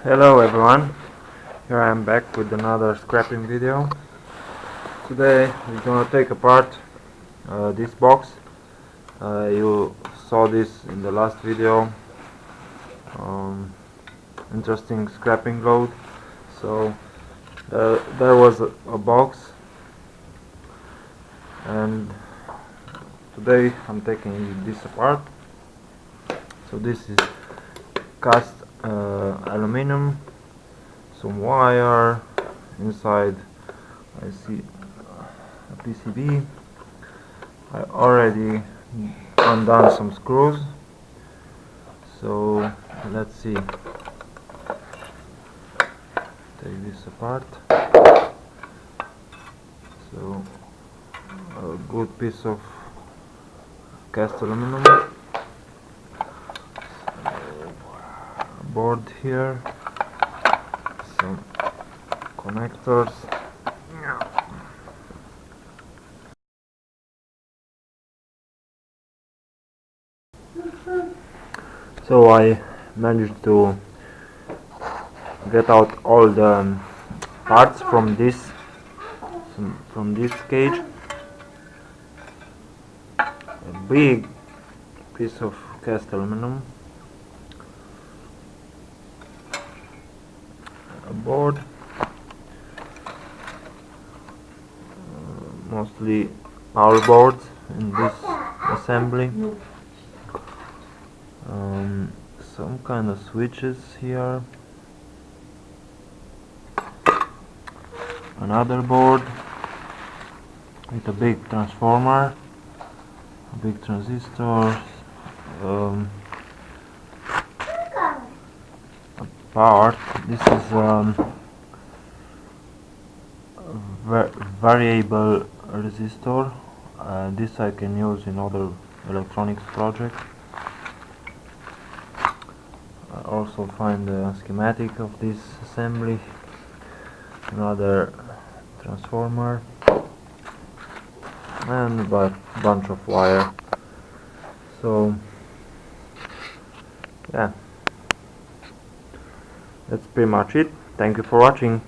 Hello everyone, here I am back with another scrapping video. Today we're gonna take apart this box. You saw this in the last video. Interesting scrapping load. So there was a box, and today I'm taking this apart. So this is cast aluminum, some wire inside. I see a PCB. I already undone some screws, so let's see. Take this apart. So a good piece of cast aluminum, board here, some connectors. So I managed to get out all the parts from this cage. A big piece of cast aluminum, a board, mostly power boards in this assembly. Some kind of switches here, another board with a big transformer, big transistors, a part. This is variable resistor. This I can use in other electronics projects. I also find the schematic of this assembly, another transformer, and a bunch of wire. So yeah, that's pretty much it. Thank you for watching.